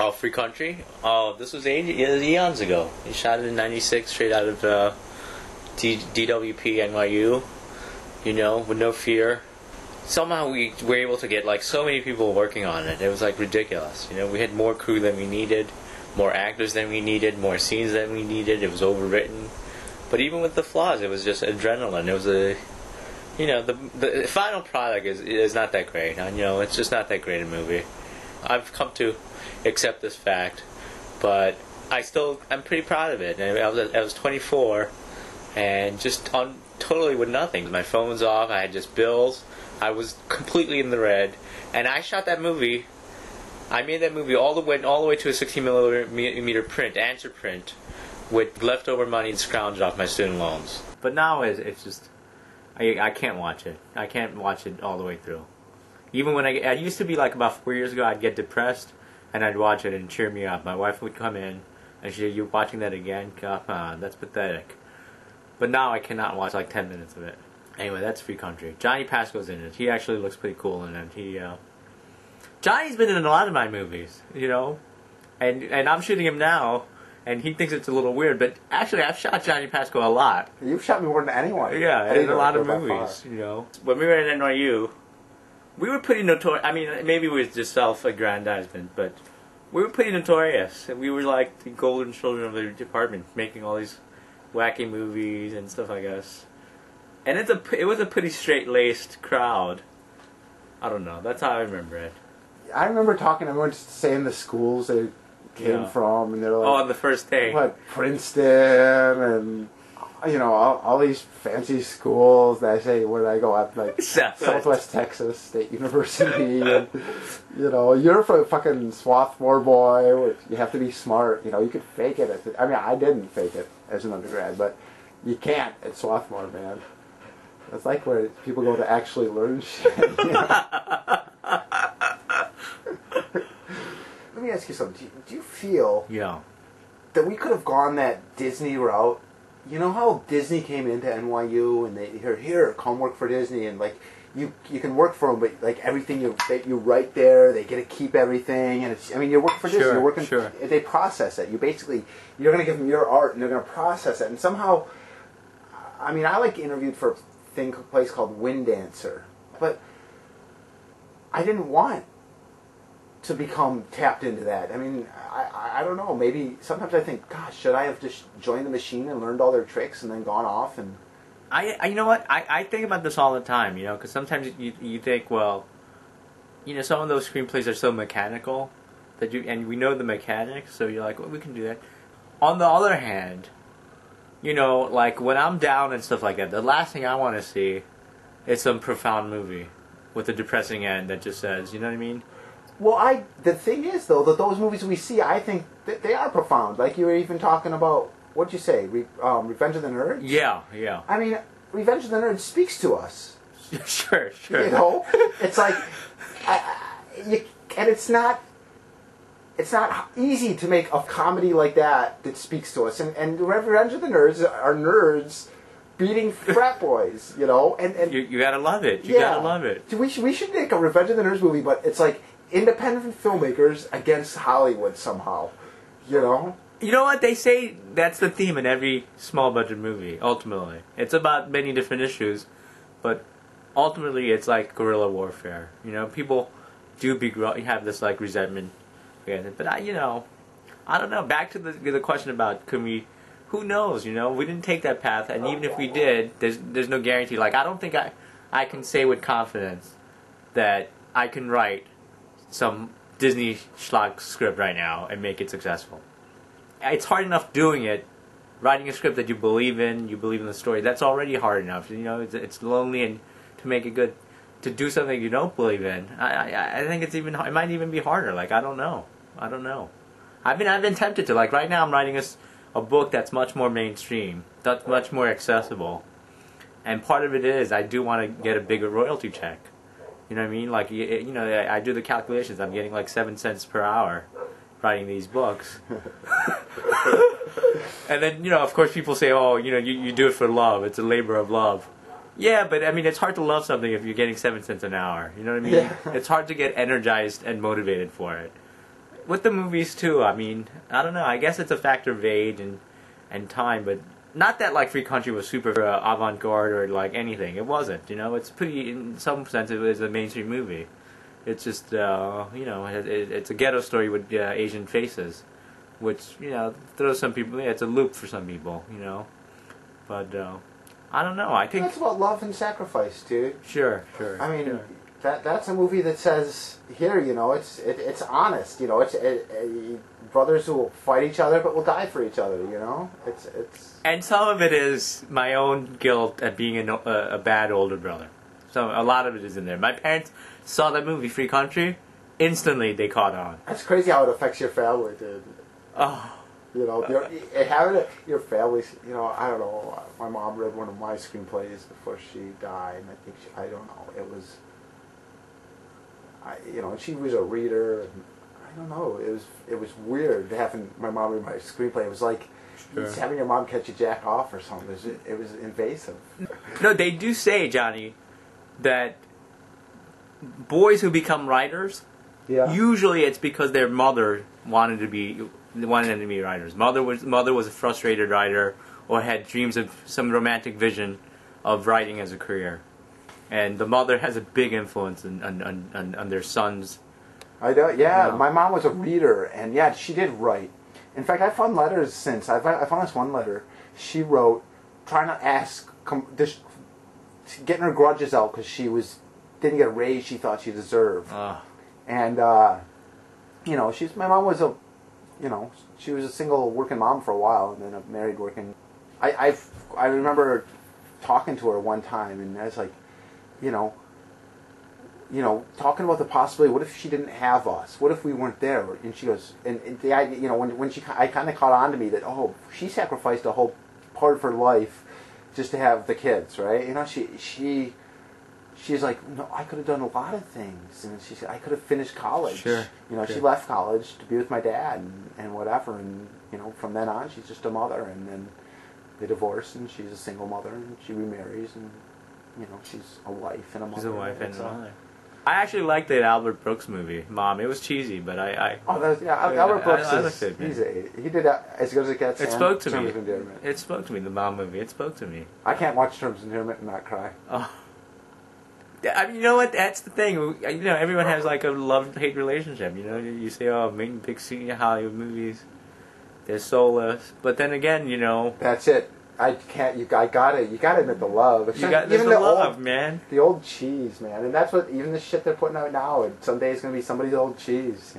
Oh, Free Country? Oh, this was eons ago. He shot it in '96, straight out of DWP NYU. You know, with no fear. Somehow we were able to get like so many people working on it. It was like ridiculous. You know, we had more crew than we needed, more actors than we needed, more scenes than we needed. It was overwritten. But even with the flaws, it was just adrenaline. It was the final product is not that great. You know, it's just not that great a movie. I've come to accept this fact, but I'm pretty proud of it. And I was 24, and just on totally with nothing. My phone was off. I had just bills. I was completely in the red, and I shot that movie. I made that movie all the way to a 16mm print, answer print, with leftover money scrounged off my student loans. But now it's just I can't watch it. I can't watch it all the way through. Even when I used to be like about 4 years ago, I'd get depressed and I'd watch it and cheer me up. My wife would come in and she'd say, "You watching that again? Come on, that's pathetic." But now I cannot watch like 10 minutes of it. Anyway, that's Free Country. Johnny Pasco's in it. He actually looks pretty cool in it. Johnny's been in a lot of my movies, you know, and I'm shooting him now, and he thinks it's a little weird, but actually I've shot Johnny Pasco a lot. You've shot me more than anyone. Yeah, in a lot of movies, you know. When we were at NYU, we were pretty notorious. I mean, maybe it was just self-aggrandizement, but we were pretty notorious. We were like the golden children of the department, making all these wacky movies and stuff like us. And it was a pretty straight-laced crowd. I don't know. That's how I remember it. I remember talking to everyone saying the schools they came from, and they're like, "Oh, on the first day, what, Princeton, and you know, all these fancy schools." That I say when I go up, like Southwest Texas State University, and you know, you're a fucking Swarthmore boy. Which you have to be smart. You know, you could fake it. I mean, I didn't fake it as an undergrad, but you can't at Swarthmore, man. It's like where people go to actually learn shit. You know? Let me ask you something. Do you feel that we could have gone that Disney route? You know how Disney came into NYU and they here come work for Disney, and like you can work for them, but like everything you write there, they get to keep everything, and it's, I mean, you work for Disney, you're working. They process it. You're going to give them your art, and they're going to process it, and somehow, I mean, I like interviewed for a place called Wind Dancer, but I didn't want to become tapped into that. I mean, I don't know. Maybe sometimes I think, gosh, should I have just joined the machine and learned all their tricks and then gone off? And you know what? I think about this all the time. You know, because sometimes you think, well, you know, some of those screenplays are so mechanical that and we know the mechanics, so you're like, well, we can do that. On the other hand, you know, like when I'm down and stuff like that, the last thing I want to see is some profound movie with a depressing end that just says, you know what I mean? Well, the thing is, though, that those movies we see, I think that they are profound. Like you were even talking about, what'd you say, Revenge of the Nerds? Yeah. I mean, Revenge of the Nerds speaks to us. Sure. You know? It's like, and it's not easy to make a comedy like that speaks to us. And Revenge of the Nerds are nerds beating frat boys, you know? And you gotta love it. You gotta love it. We should make a Revenge of the Nerds movie, but it's like independent filmmakers against Hollywood somehow, you know? You know what? They say that's the theme in every small budget movie, ultimately. It's about many different issues, but ultimately it's like guerrilla warfare. You know, people do have this like resentment against it. But I don't know. Back to the question about who knows, you know? We didn't take that path, and even if we did, there's no guarantee. Like, I don't think I can say with confidence that I can write some Disney schlock script right now and make it successful. It's hard enough doing it, writing a script that you believe in the story. That's already hard enough. You know, it's lonely, and to make it good, to do something you don't believe in, I think it might even be harder. Like, I don't know. I've been tempted to. Like, right now I'm writing a book that's much more mainstream, that's much more accessible, and part of it is I do want to get a bigger royalty check. You know what I mean? Like, you know, I do the calculations. I'm getting like 7 cents per hour writing these books. And then, you know, of course people say, oh, you know, you do it for love. It's a labor of love. Yeah, but I mean, it's hard to love something if you're getting 7 cents an hour. You know what I mean? Yeah. It's hard to get energized and motivated for it. with the movies too. I mean, I don't know. I guess it's a factor of age and time, but not that like Free Country was super avant-garde or like anything. It wasn't. You know, it's pretty. In some sense, it was a mainstream movie. It's just you know, it's a ghetto story with Asian faces, which throws some people. Yeah, it's a loop for some people. You know, but I don't know. I think that's about love and sacrifice, dude. Sure. I mean. Sure. That's a movie that says here, it's honest, it's brothers who will fight each other but will die for each other, it's. And some of it is my own guilt at being a bad older brother. So a lot of it is in there. My parents saw that movie Free Country, instantly they caught on. That's crazy how it affects your family, dude. Oh. Having your family, I don't know. My mom read one of my screenplays before she died, and I don't know. It was. She was a reader, and I don't know. It was weird having my mom read my screenplay. It was like having your mom catch you jack off or something. It was invasive. No, they do say, Johnny, that boys who become writers, usually it's because their mother wanted them to be writers. Mother was a frustrated writer or had dreams of some romantic vision of writing as a career. And the mother has a big influence on their sons. I know, yeah. My mom was a reader, and yeah, she did write. In fact, I found letters since. I found this one letter she wrote, trying to ask, getting her grudges out because she didn't get a raise she thought she deserved. And my mom was she was a single working mom for a while, and then a married working. I remember talking to her one time, and I was like. Talking about the possibility. What if she didn't have us? What if we weren't there? And she goes, and the idea, I kind of caught on to me that she sacrificed a whole part of her life just to have the kids, right? She's like, no, I could have done a lot of things, and she said I could have finished college. Sure. She left college to be with my dad and whatever, and from then on she's just a mother, and then they divorce, and she's a single mother, and she remarries, and. She's a wife and a mother. She's a wife and a mother. I actually liked that Albert Brooks movie, Mom. It was cheesy, but Albert Brooks he did As Good as It Gets. It spoke to me. Terms of Endearment. It spoke to me. The Mom movie. It spoke to me. I can't watch Terms of Endearment and not cry. Oh. I mean, you know what? That's the thing. Everyone has like a love-hate relationship. You say, making big senior Hollywood movies, they're soulless. But then again, That's it. I can't. You gotta admit the love. Even the love, man. The old cheese, man, and that's what even the shit they're putting out now. Someday it's gonna be somebody's old cheese,